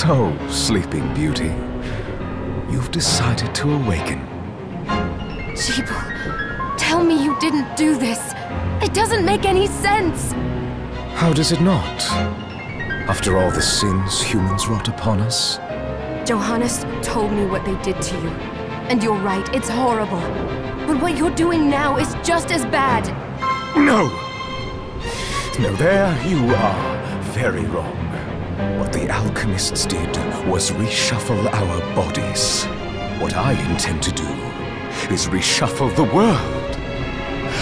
So, Sleeping Beauty, you've decided to awaken. Gebel, tell me you didn't do this. It doesn't make any sense. How does it not? After all the sins humans wrought upon us? Johannes told me what they did to you. And you're right, it's horrible. But what you're doing now is just as bad. No! No, there you are very wrong. What the alchemists did was reshuffle our bodies. What I intend to do is reshuffle the world.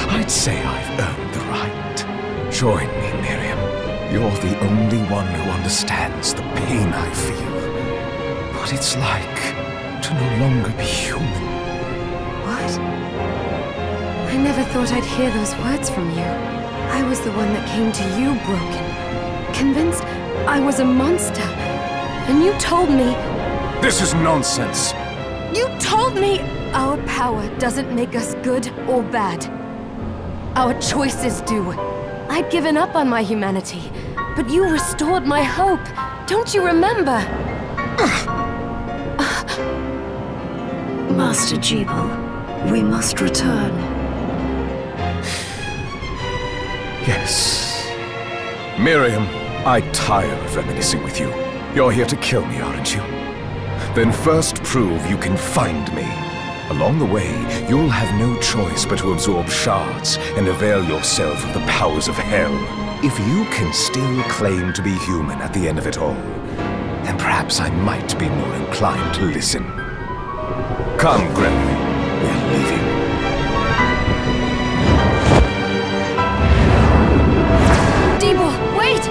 I'd say I've earned the right. Join me, Miriam. You're the only one who understands the pain I feel. What it's like to no longer be human. What? I never thought I'd hear those words from you. I was the one that came to you broken. Convinced I was a monster. And you told me... This is nonsense! You told me our power doesn't make us good or bad. Our choices do. I'd given up on my humanity, but you restored my hope. Don't you remember? Master Gebel, we must return. Yes. Miriam, I tire of reminiscing with you. You're here to kill me, aren't you? Then first prove you can find me. Along the way, you'll have no choice but to absorb shards and avail yourself of the powers of hell. If you can still claim to be human at the end of it all, then perhaps I might be more inclined to listen. Come, Gremory, we're leaving. Gebel, wait!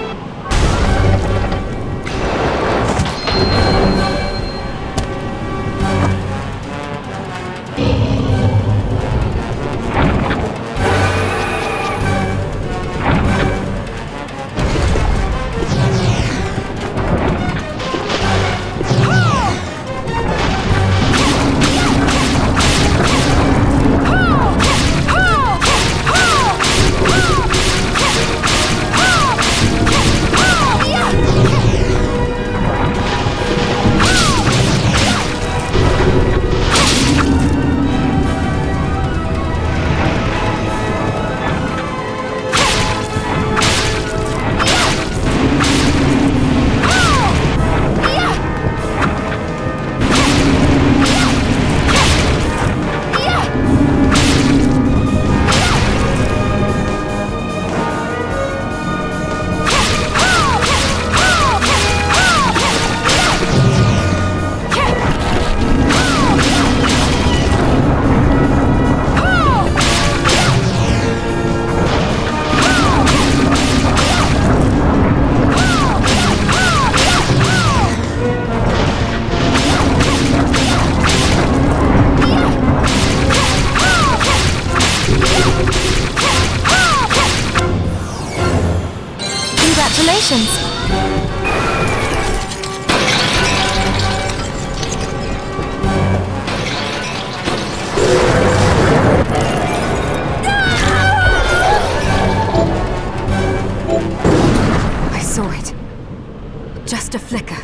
Congratulations! I saw it. Just a flicker.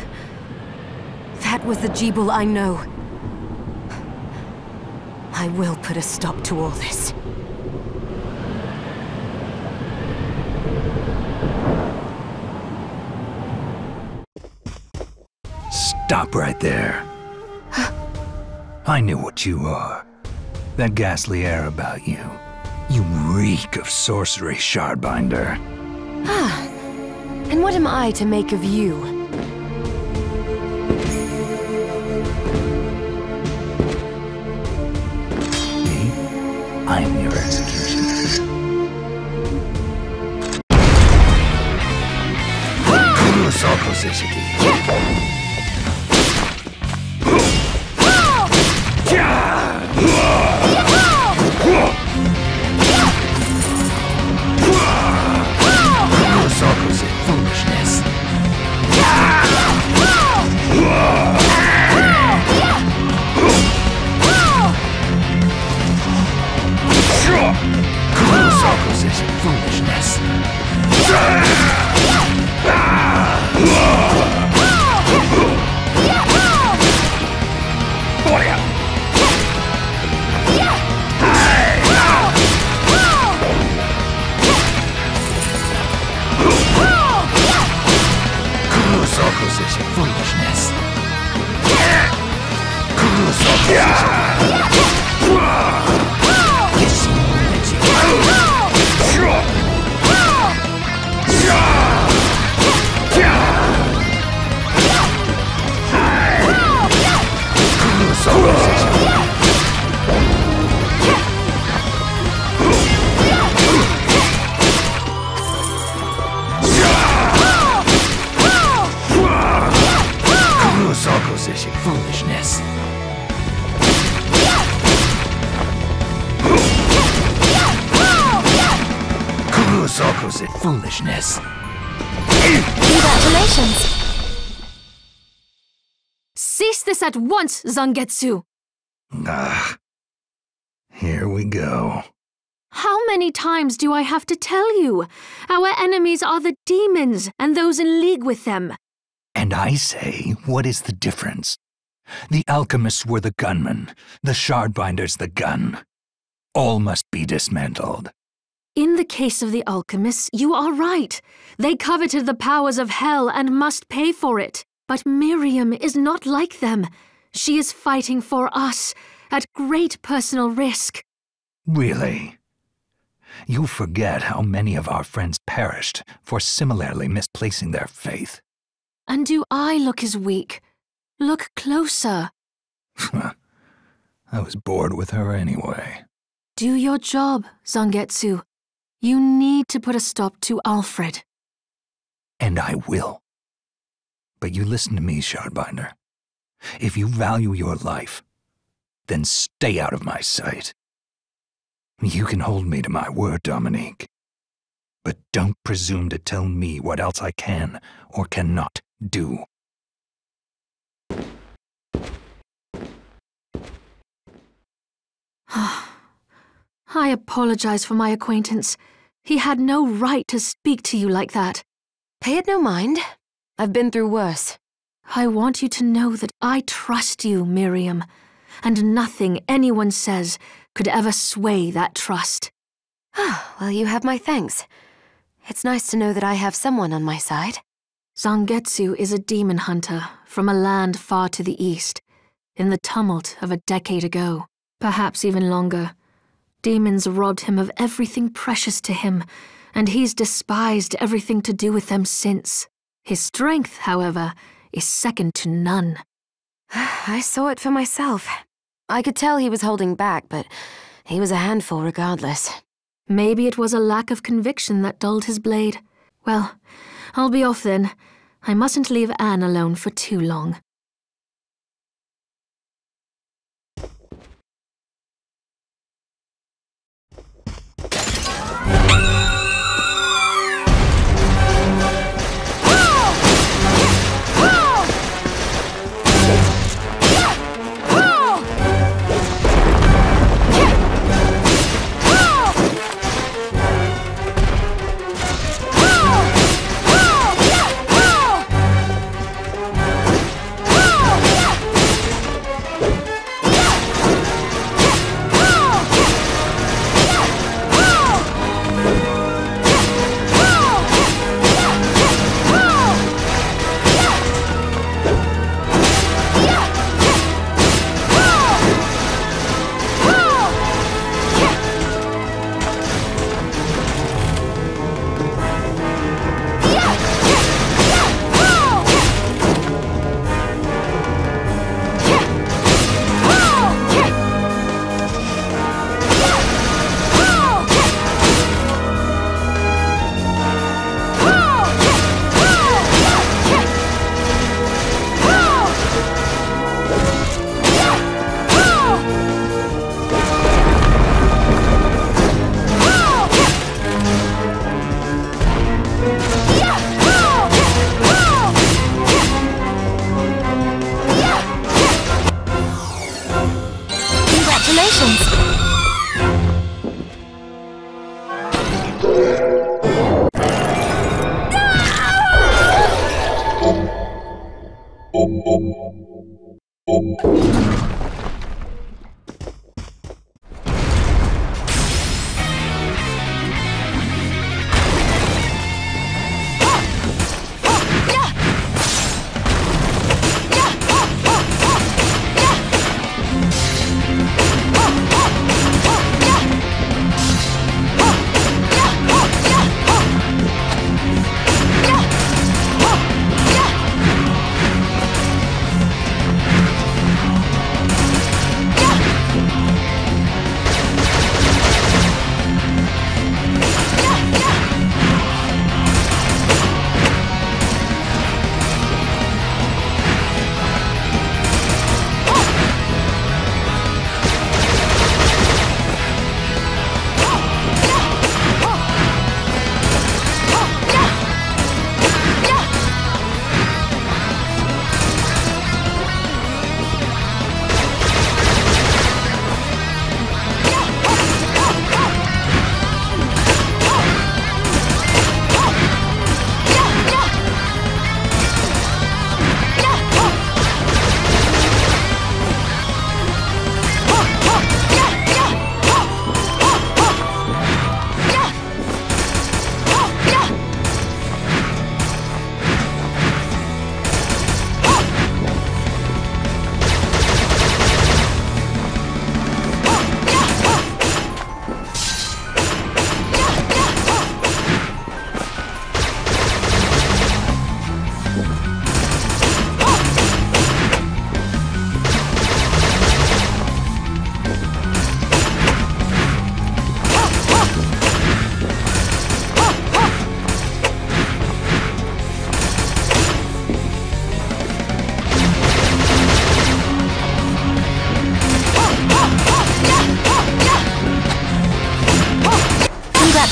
That was the Gebel I know. I will put a stop to all this. Stop right there. I knew what you are. That ghastly air about you. You reek of sorcery, Shardbinder. Ah, and what am I to make of you? Me? I am your executioner. Foolishness. Foolishness. supposed foolishness. Congratulations! Cease this at once, Zangetsu! Ah, here we go. How many times do I have to tell you? Our enemies are the demons and those in league with them. And I say, what is the difference? The alchemists were the gunmen, the shardbinders the gun. All must be dismantled. In the case of the alchemists, you are right. They coveted the powers of hell and must pay for it. But Miriam is not like them. She is fighting for us, at great personal risk. Really? You forget how many of our friends perished for similarly misplacing their faith. And do I look as weak? Look closer. I was bored with her anyway. Do your job, Zangetsu. You need to put a stop to Alfred. And I will. But you listen to me, Shardbinder. If you value your life, then stay out of my sight. You can hold me to my word, Dominique. But don't presume to tell me what else I can or cannot do. I apologize for my acquaintance. He had no right to speak to you like that. Pay it no mind. I've been through worse. I want you to know that I trust you, Miriam, and nothing anyone says could ever sway that trust. Well, you have my thanks. It's nice to know that I have someone on my side. Zangetsu is a demon hunter from a land far to the east, in the tumult of a decade ago, perhaps even longer. Demons robbed him of everything precious to him, and he's despised everything to do with them since. His strength, however, is second to none. I saw it for myself. I could tell he was holding back, but he was a handful regardless. Maybe it was a lack of conviction that dulled his blade. Well, I'll be off then. I mustn't leave Anne alone for too long.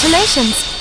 Congratulations!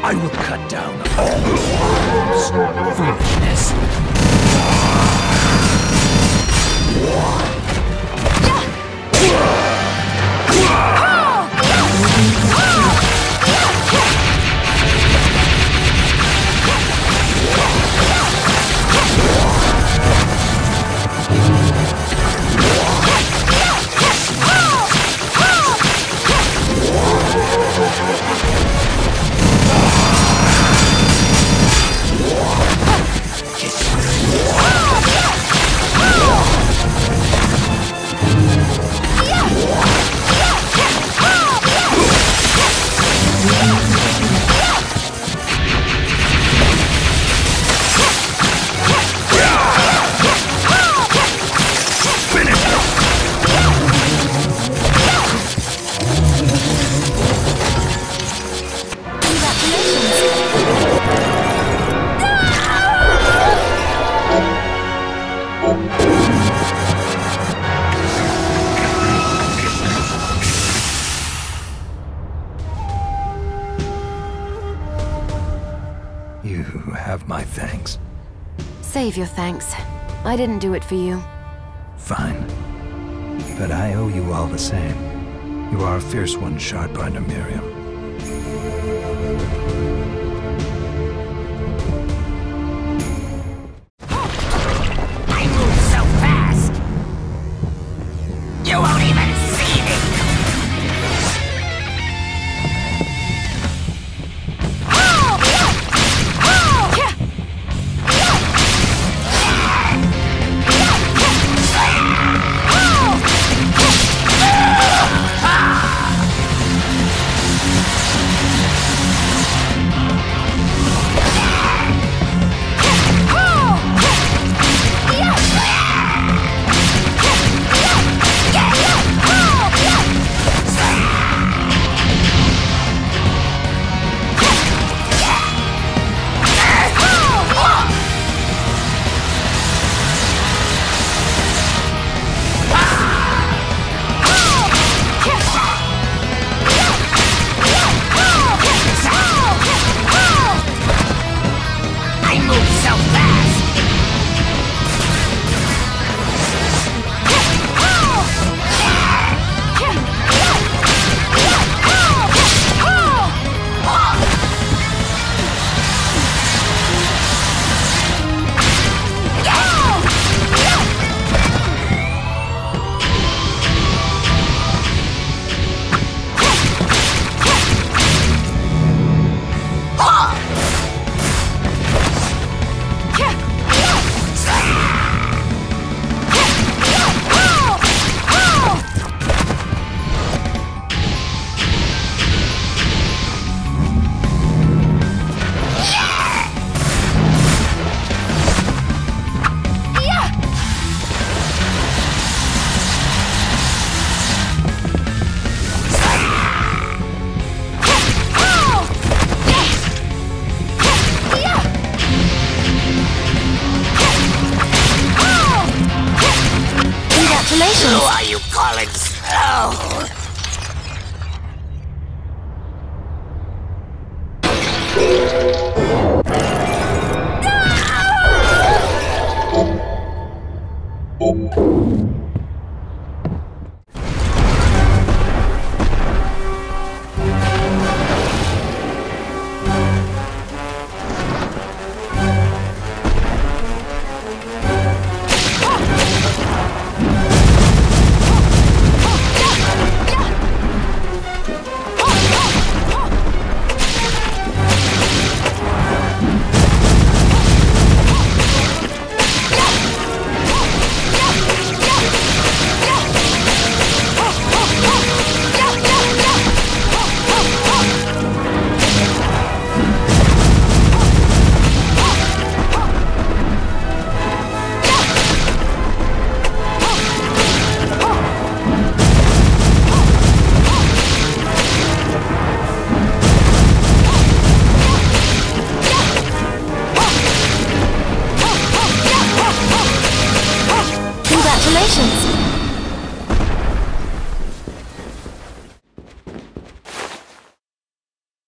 I will cut down all this foolishness. You have my thanks. Save your thanks. I didn't do it for you. Fine. But I owe you all the same. You are a fierce one, Shardbinder Miriam.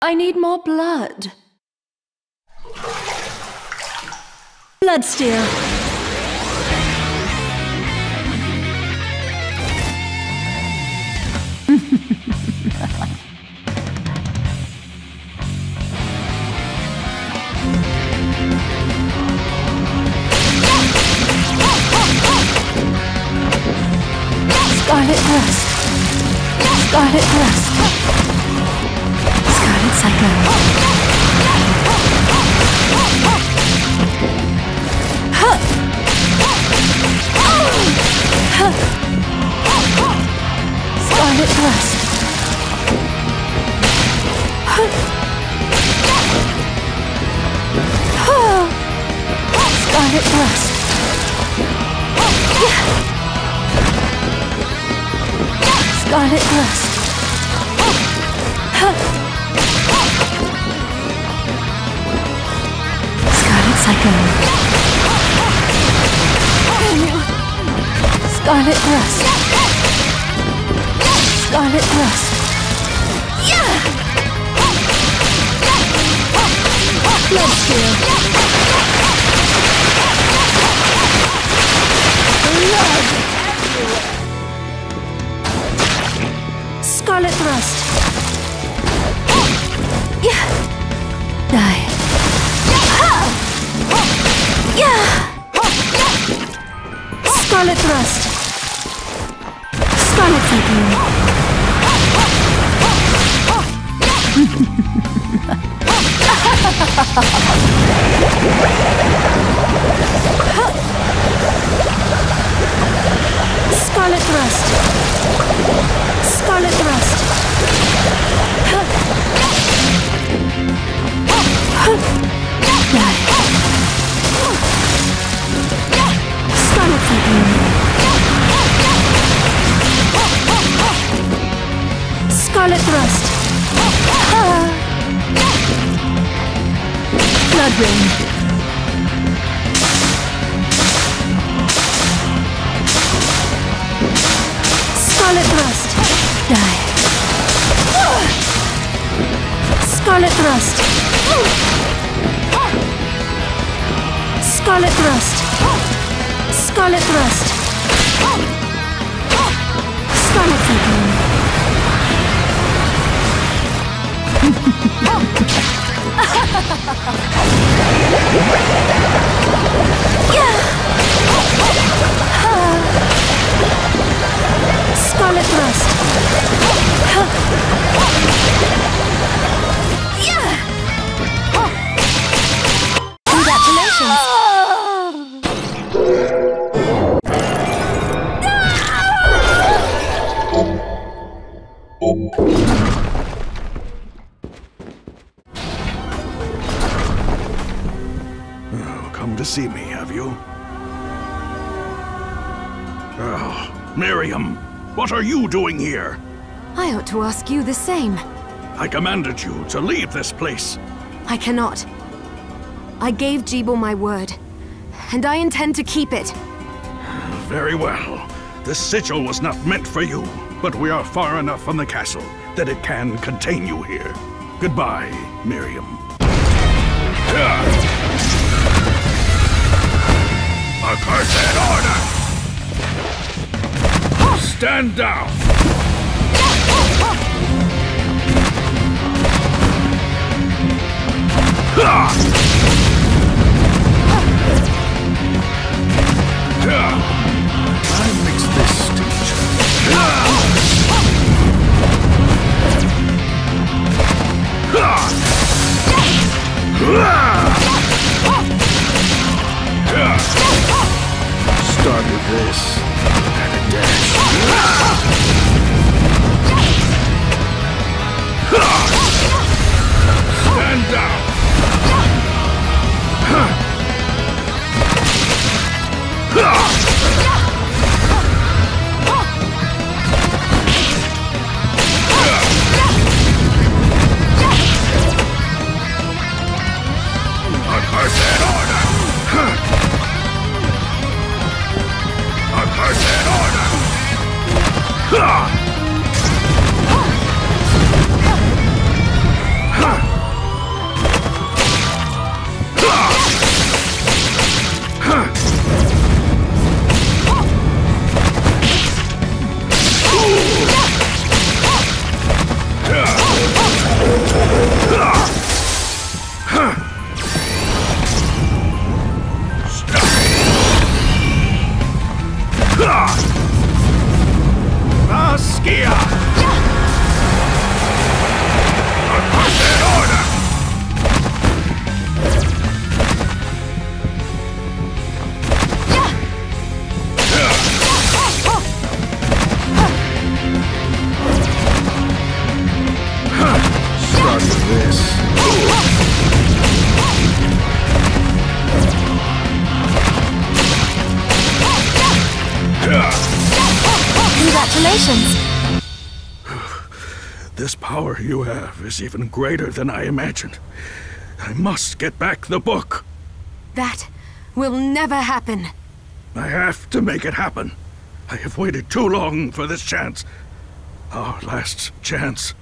I need more blood. Bloodsteel. Scarlet Burst. Scarlet Burst. Scarlet Cyclone. Huh. Huh. Scarlet Burst. Huh. Huh. Scarlet Burst. Yeah. Scarlet Burst. Huh. Scarlet Cyclone. Scarlet Burst. Scarlet Burst. Yeah! Bloodsteel. Blood! Scarlet Thrust. Yeah. Die. Yeah. Scarlet Thrust. Scarlet Cyclone. Scarlet Thrust. Scarlet Thrust. Die. Scarlet Cyclone. Scarlet Thrust. Blood Rain. Scarlet Thrust. Die. Scarlet Thrust. Scarlet Thrust. Scarlet Thrust. Scarlet Cyclone. Yeah. Scarlet Thrust. Yeah. Congratulations. Come to see me, have you? Oh, Miriam, what are you doing here? I ought to ask you the same. I commanded you to leave this place. I cannot. I gave Gebel my word, and I intend to keep it. Very well. This sigil was not meant for you, but we are far enough from the castle that it can contain you here. Goodbye, Miriam. A cursed order! Stand down! I mixed this stitch. Start with this and a dash. Stand down! A cursed order! A Congratulations! This power you have is even greater than I imagined. I must get back the book. That will never happen. I have to make it happen. I have waited too long for this chance. Our last chance.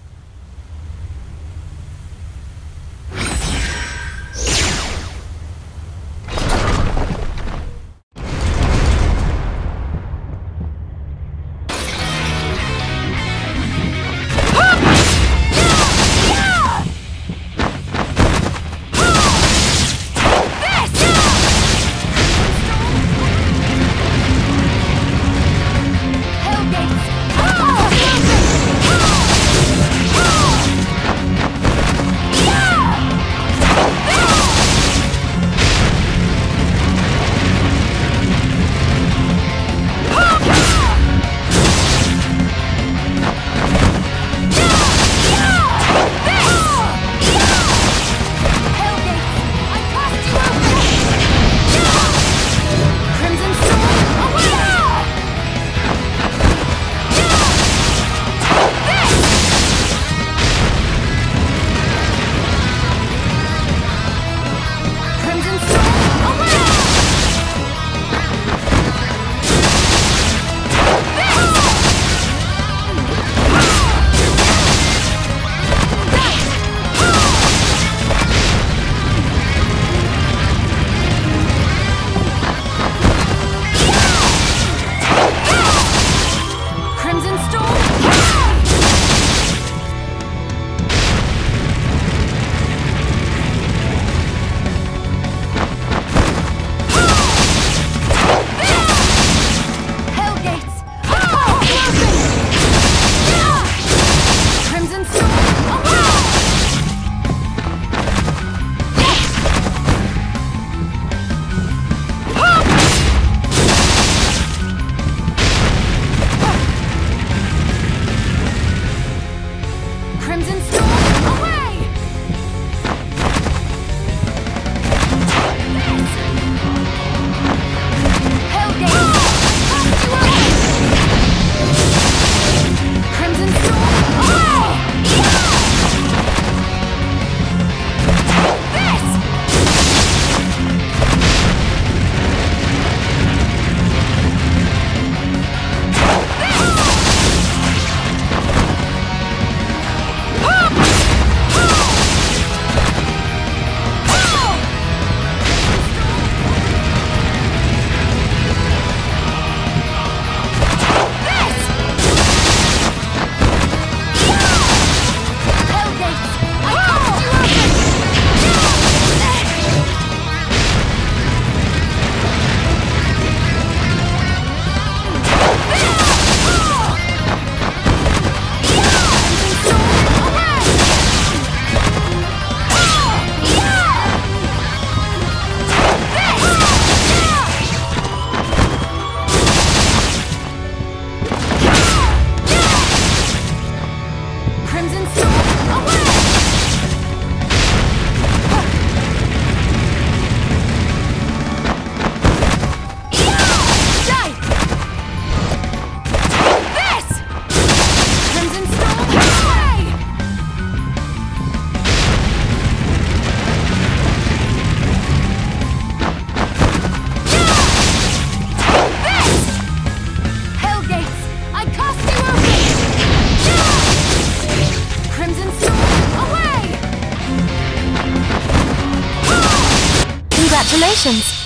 Congratulations!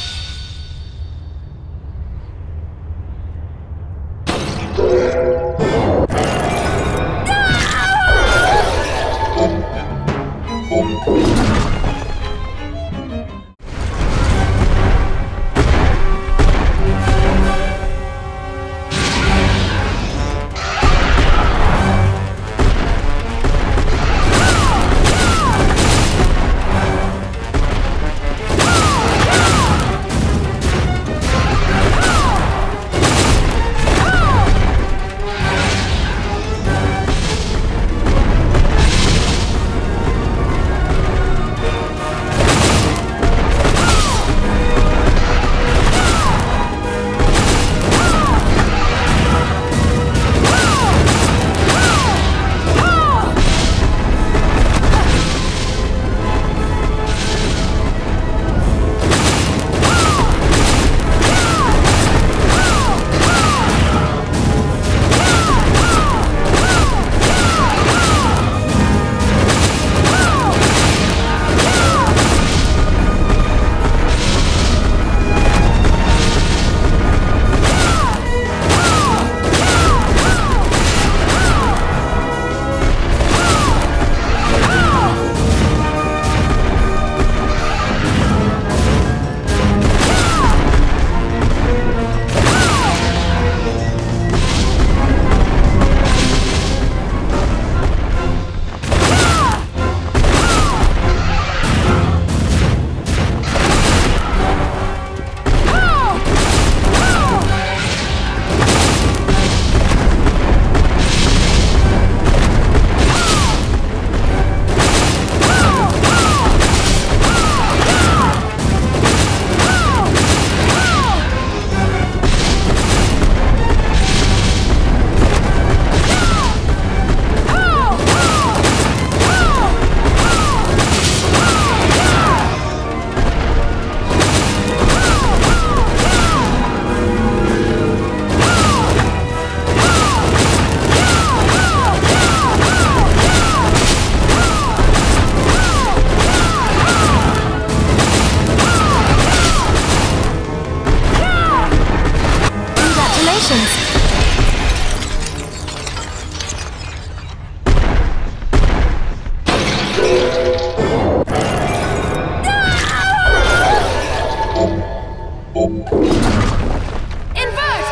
Invert!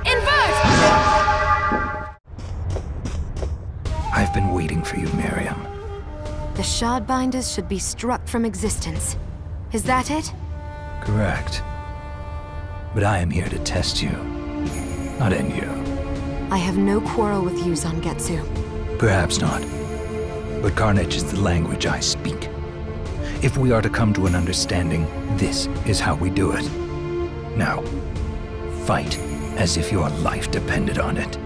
Invert! I've been waiting for you, Miriam. The Shardbinders should be struck from existence. Is that it? Correct. But I am here to test you, not end you. I have no quarrel with you, Zangetsu. Perhaps not. But carnage is the language I speak. If we are to come to an understanding, this is how we do it. Now, fight as if your life depended on it.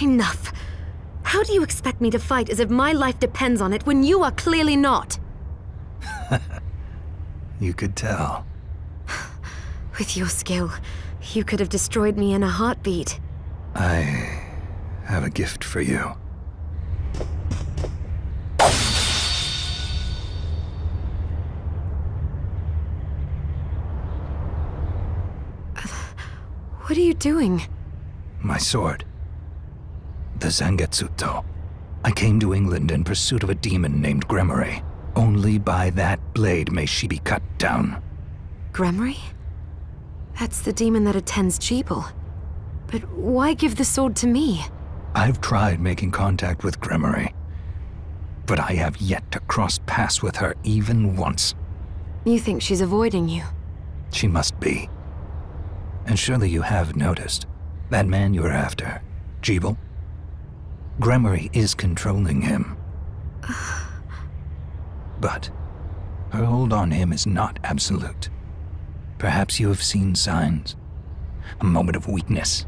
Enough. How do you expect me to fight as if my life depends on it when you are clearly not? You could tell. With your skill, you could have destroyed me in a heartbeat. I have a gift for you. What are you doing? My sword. The Zangetsu. I came to England in pursuit of a demon named Gremory. Only by that blade may she be cut down. Gremory? That's the demon that attends Gebel. But why give the sword to me? I've tried making contact with Gremory, but I have yet to cross paths with her even once. You think she's avoiding you? She must be. And surely you have noticed. That man you're after, Gebel? Gremory is controlling him. But her hold on him is not absolute. Perhaps you have seen signs. A moment of weakness.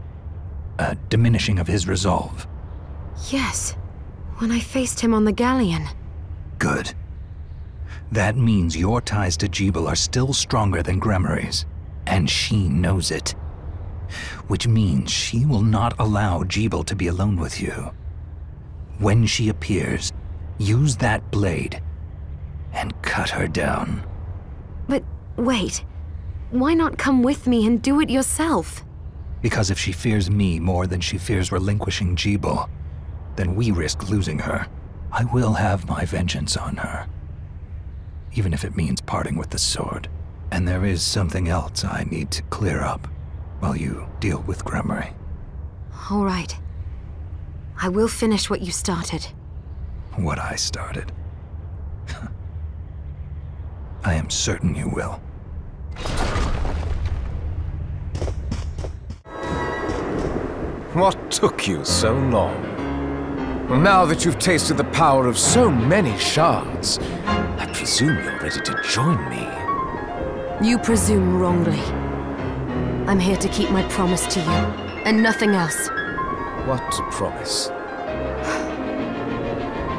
A diminishing of his resolve. Yes, when I faced him on the galleon. Good. That means your ties to Gebel are still stronger than Gremory's, and she knows it. Which means she will not allow Gebel to be alone with you. When she appears, use that blade and cut her down. But wait, why not come with me and do it yourself? Because if she fears me more than she fears relinquishing Gebel, then we risk losing her. I will have my vengeance on her. Even if it means parting with the sword. And there is something else I need to clear up while you deal with Gremory. All right. I will finish what you started. What I started. I am certain you will. What took you so long? Well, now that you've tasted the power of so many shards, I presume you're ready to join me. You presume wrongly. I'm here to keep my promise to you, and nothing else. What promise?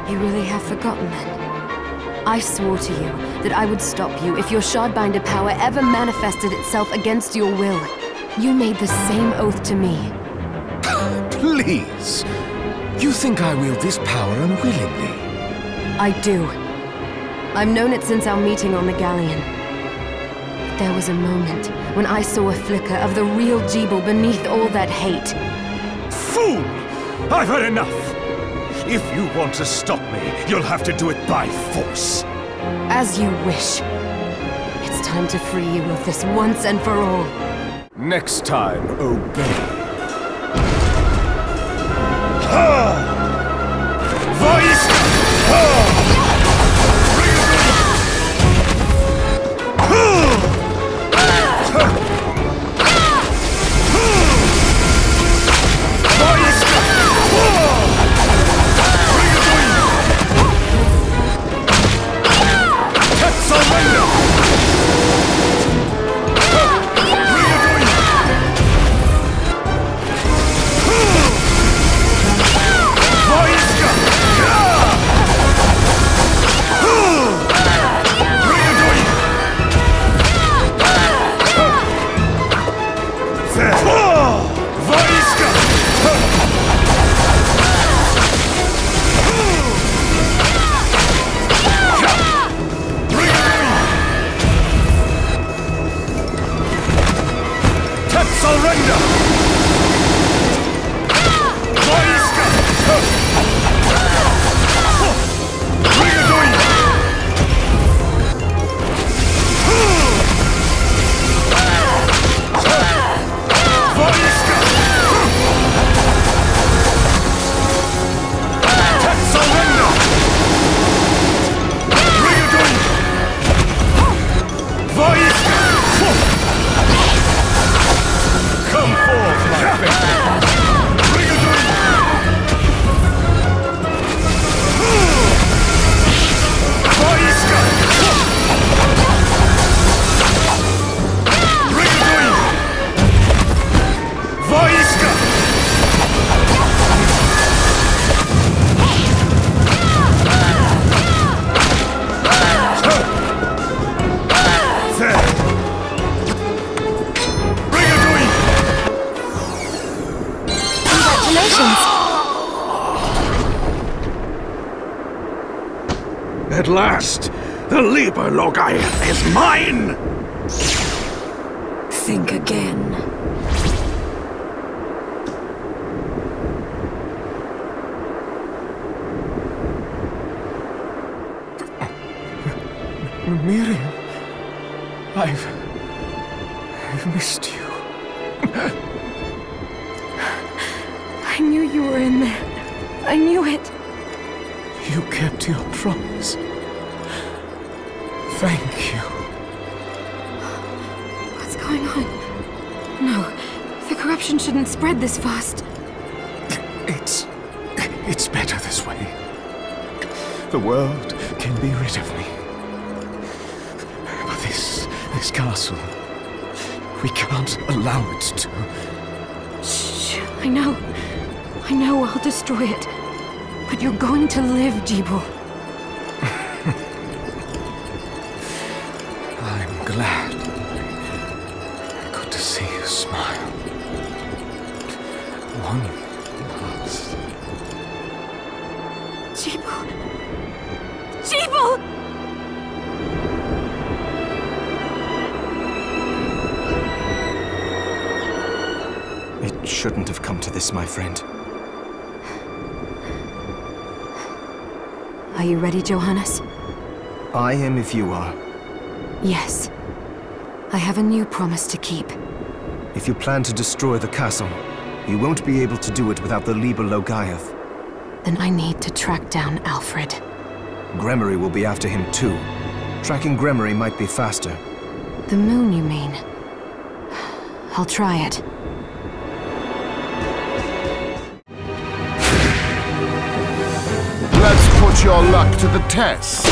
You really have forgotten then? I swore to you that I would stop you if your Shardbinder power ever manifested itself against your will. You made the same oath to me. Please! You think I wield this power unwillingly? I do. I've known it since our meeting on the galleon. But there was a moment when I saw a flicker of the real Gebel beneath all that hate. Fool! I've had enough! If you want to stop me, you'll have to do it by force. As you wish. It's time to free you of this once and for all. Next time, obey. At last, the Liber Logai is mine! Think again. Miriam, I've missed you. I knew you were in there. I knew it. You kept your promise. Thank you. What's going on? No, the corruption shouldn't spread this fast. It's better this way. The world can be rid of me. But this castle, we can't allow it to. Shh, I know I'll destroy it. But you're going to live, Gebel. I'm glad. Good to see you smile. One last. Gebel! Gebel! It shouldn't have come to this, my friend. Are you ready, Johannes? I am if you are. Yes. I have a new promise to keep. If you plan to destroy the castle, you won't be able to do it without the Liber Logai. Then I need to track down Alfred. Gremory will be after him too. Tracking Gremory might be faster. The moon, you mean? I'll try it. your luck to the test.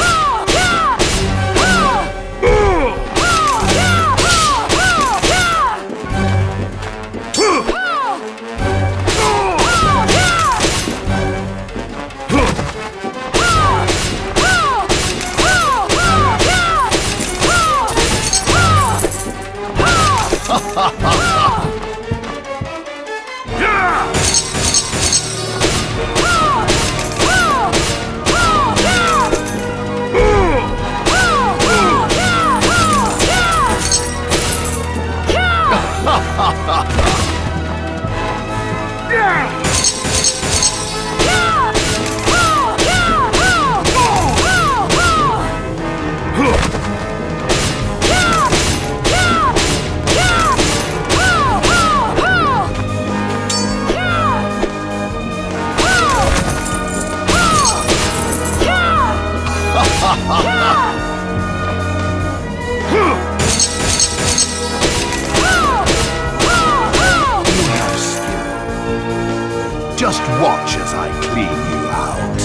Just watch as I clean you out.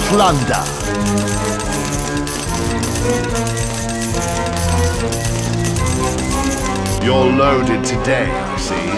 Plunder. You're loaded today, I see.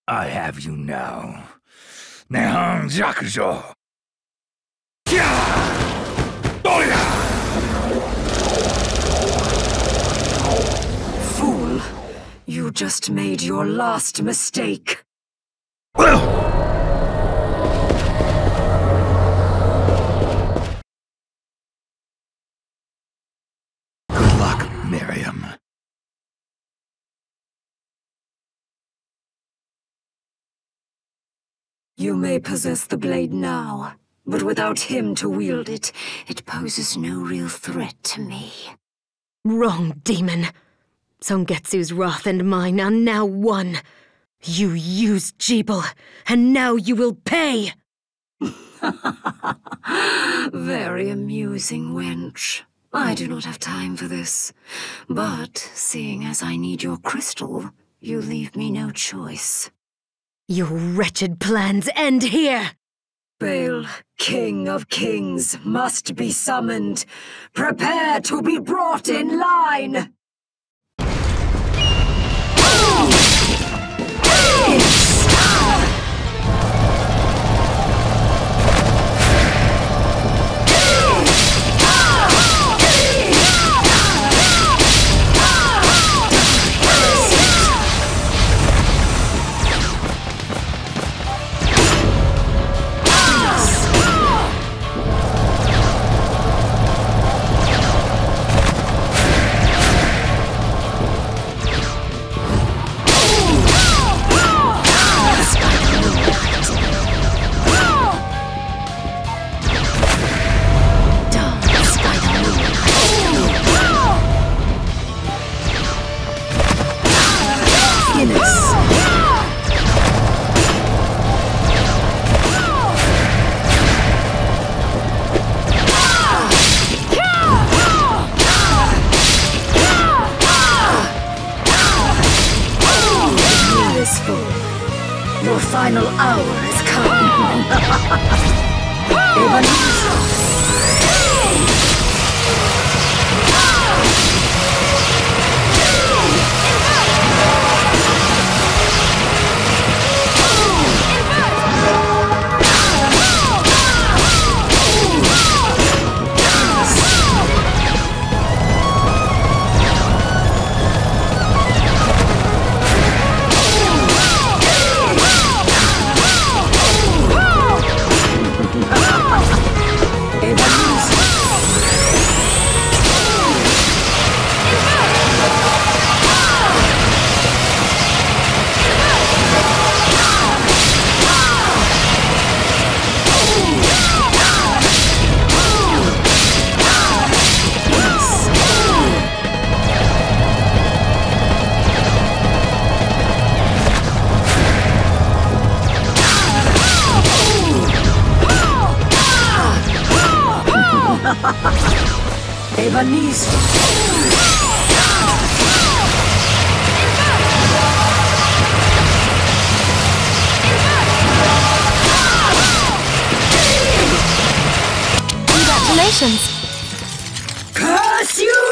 I have you now. Zangetsu. Fool, you just made your last mistake. Good luck, Miriam. You may possess the blade now, but without him to wield it, it poses no real threat to me. Wrong, demon. Zangetsu's wrath and mine are now one. You used Gebel, and now you will pay! Very amusing, wench. I do not have time for this. But, seeing as I need your crystal, you leave me no choice. Your wretched plans end here! Bael, King of Kings, must be summoned. Prepare to be brought in line! Your final hour has come. Even her knees. Congratulations! Curse you!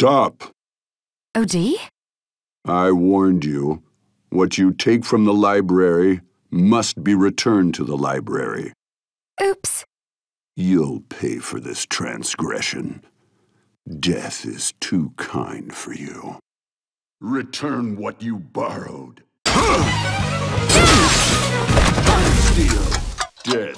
Stop. OD? I warned you. What you take from the library must be returned to the library. Oops. You'll pay for this transgression. Death is too kind for you. Return what you borrowed. Steal. Dead.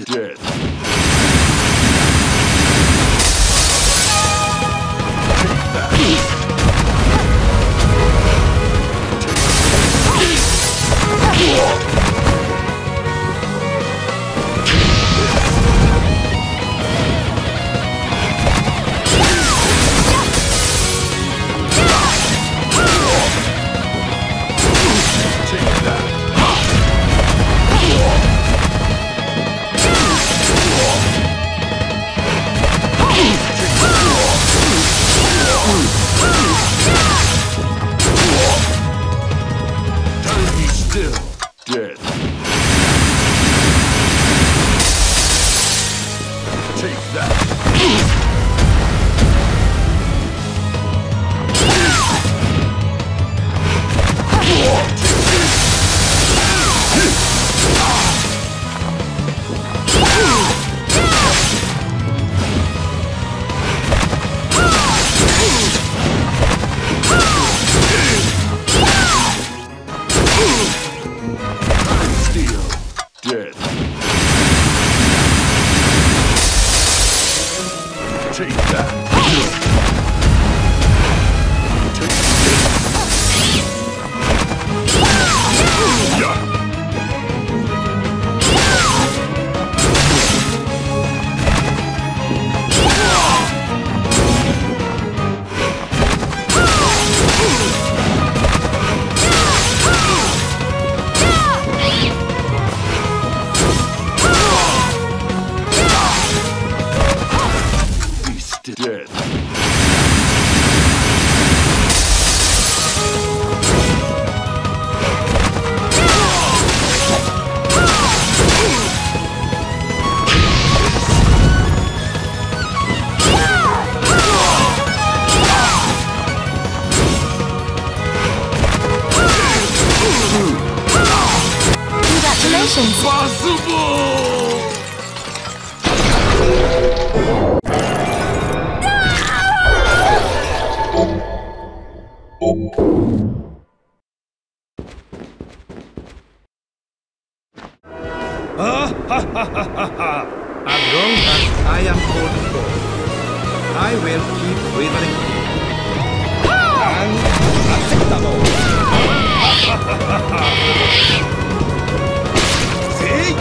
Dead. As long as I am holding on, I will keep withering you. Unacceptable! See?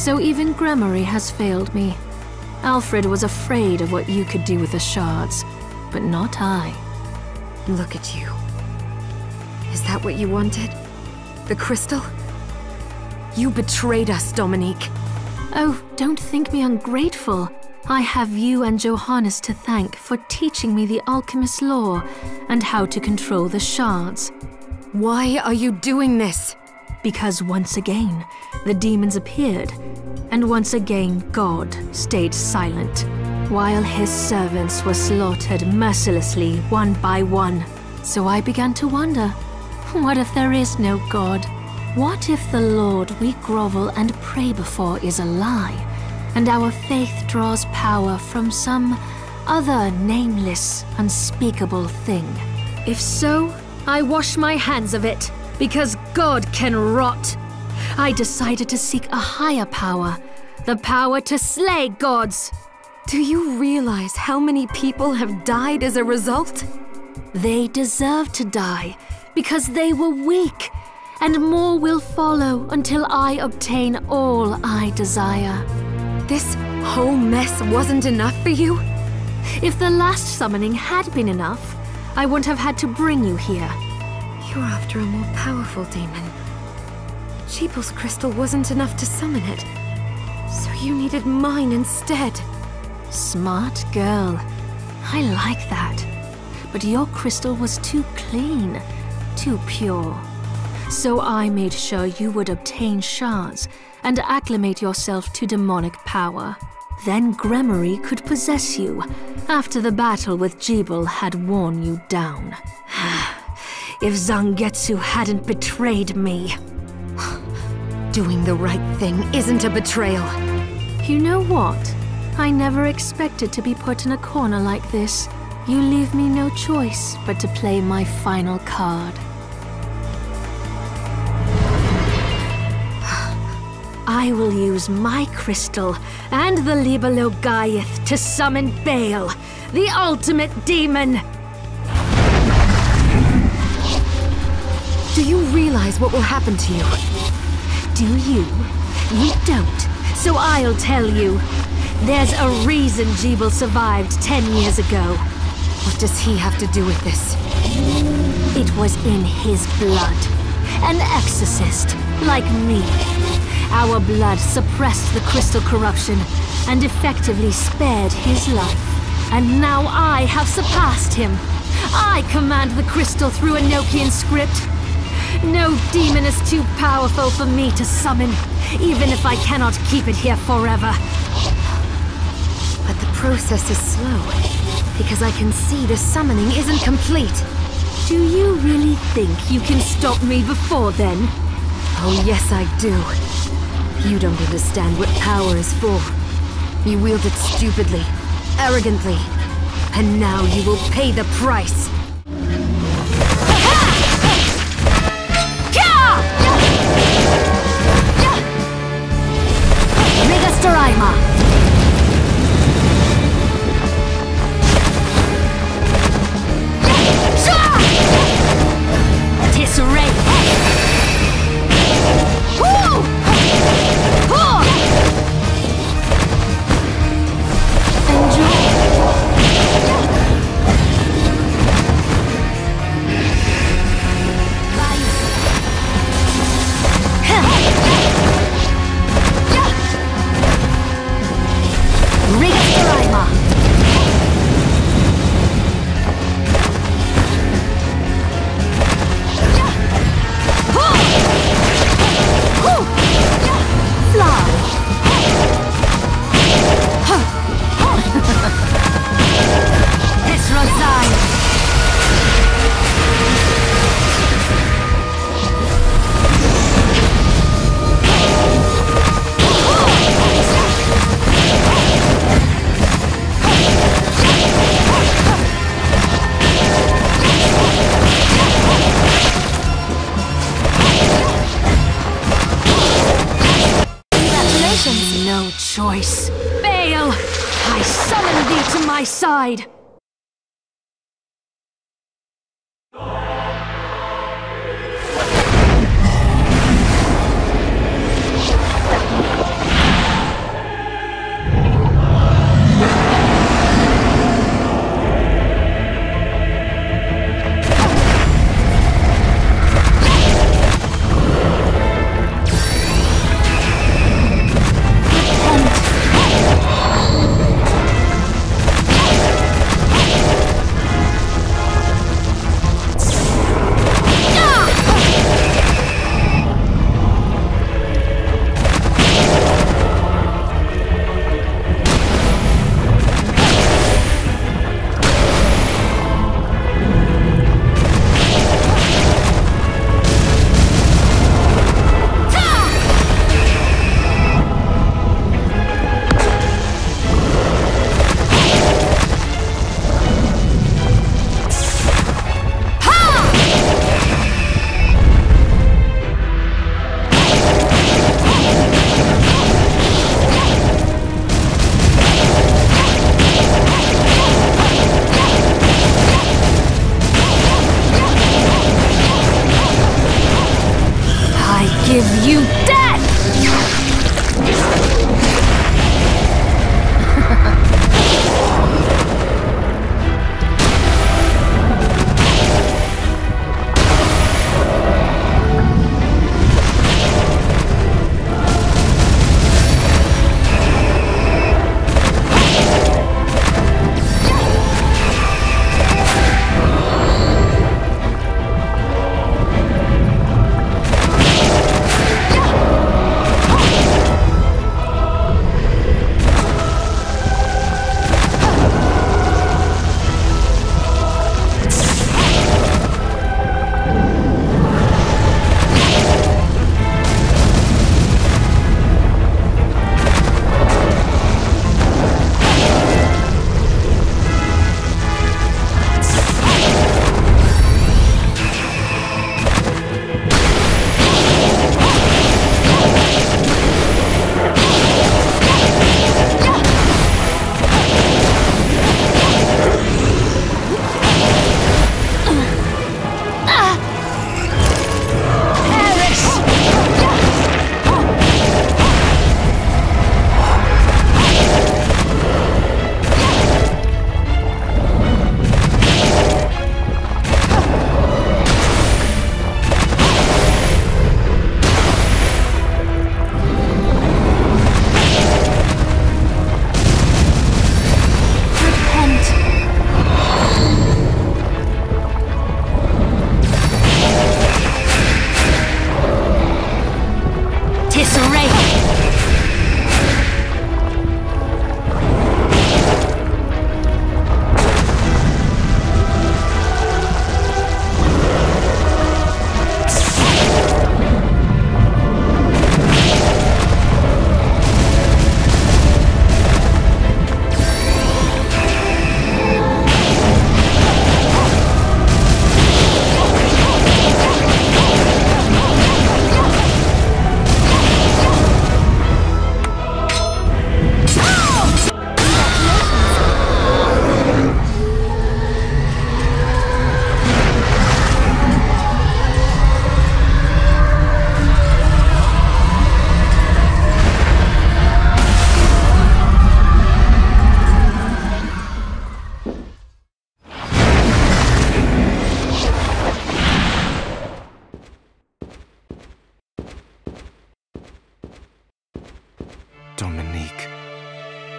So even Gremory has failed me. Alfred was afraid of what you could do with the shards, but not I. Look at you. Is that what you wanted? The crystal? You betrayed us, Dominique. Oh, don't think me ungrateful. I have you and Johannes to thank for teaching me the alchemist's lore and how to control the shards. Why are you doing this? Because once again, the demons appeared, and once again God stayed silent, while his servants were slaughtered mercilessly one by one. So I began to wonder, what if there is no God? What if the Lord we grovel and pray before is a lie, and our faith draws power from some other nameless, unspeakable thing? If so, I wash my hands of it, because God can rot. I decided to seek a higher power, the power to slay gods. Do you realize how many people have died as a result? They deserve to die, because they were weak, and more will follow until I obtain all I desire. This whole mess wasn't enough for you? If the last summoning had been enough, I wouldn't have had to bring you here. You're after a more powerful demon. Gebel's crystal wasn't enough to summon it, so you needed mine instead. Smart girl. I like that. But your crystal was too clean, too pure. So I made sure you would obtain shards and acclimate yourself to demonic power. Then Gremory could possess you after the battle with Gebel had worn you down. If Zangetsu hadn't betrayed me. Doing the right thing isn't a betrayal. You know what? I never expected to be put in a corner like this. You leave me no choice but to play my final card. I will use my crystal and the Libelo Gaiath to summon Bael, the ultimate demon! Do you realize what will happen to you? Do you? You don't, so I'll tell you. There's a reason Gebel survived 10 years ago. What does he have to do with this? It was in his blood. An exorcist, like me. Our blood suppressed the crystal corruption and effectively spared his life. And now I have surpassed him. I command the crystal through Enochian script. No demon is too powerful for me to summon, even if I cannot keep it here forever. But the process is slow, because I can see the summoning isn't complete. Do you really think you can stop me before then? Oh yes, I do. You don't understand what power is for. You wield it stupidly, arrogantly, and now you will pay the price. No choice. Bael! I summon thee to my side!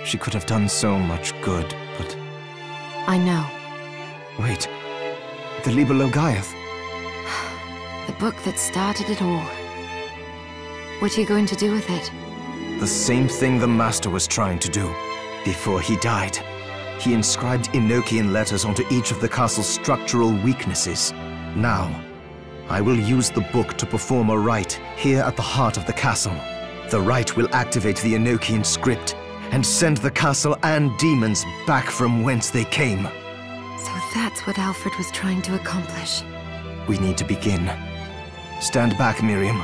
She could have done so much good, but... I know. Wait. The Liber Logaeth. The book that started it all. What are you going to do with it? The same thing the Master was trying to do. Before he died, he inscribed Enochian letters onto each of the castle's structural weaknesses. Now, I will use the book to perform a rite here at the heart of the castle. The rite will activate the Enochian script and send the castle and demons back from whence they came. So that's what Alfred was trying to accomplish. We need to begin. Stand back, Miriam.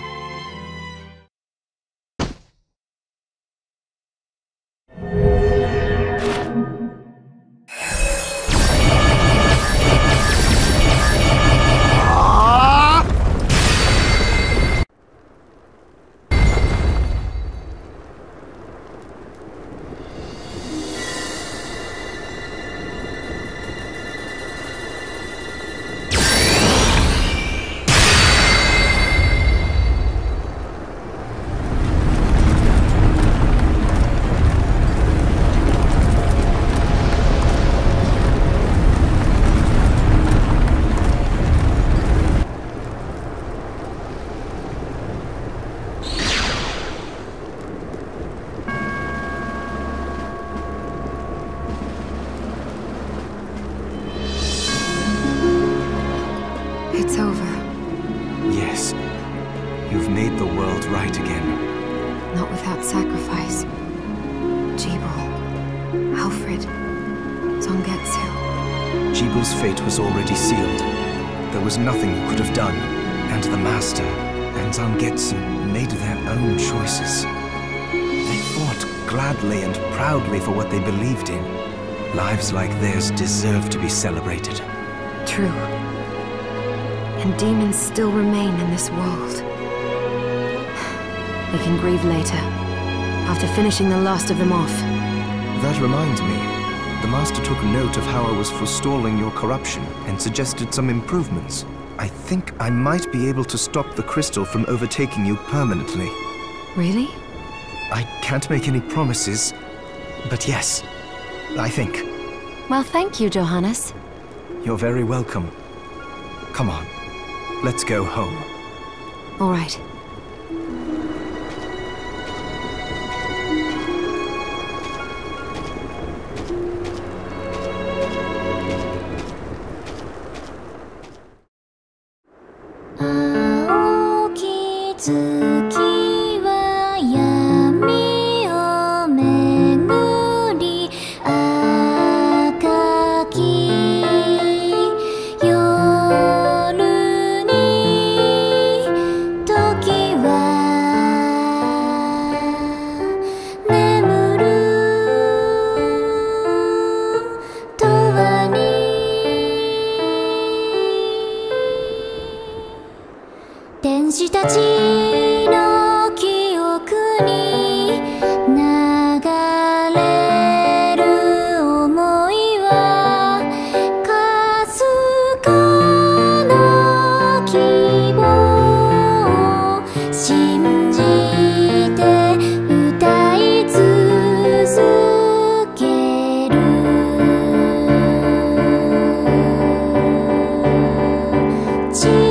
It's over. Yes. You've made the world right again. Not without sacrifice. Gebel, Alfred, Zangetsu. Gebel's fate was already sealed. There was nothing you could have done. And the Master and Zangetsu made their own choices. They fought gladly and proudly for what they believed in. Lives like theirs deserve to be celebrated. True. And demons still remain in this world. We can grieve later, after finishing the last of them off. That reminds me. The Master took note of how I was forestalling your corruption and suggested some improvements. I think I might be able to stop the crystal from overtaking you permanently. Really? I can't make any promises, but yes, I think. Well, thank you, Johannes. You're very welcome. Come on, let's go home. All right. She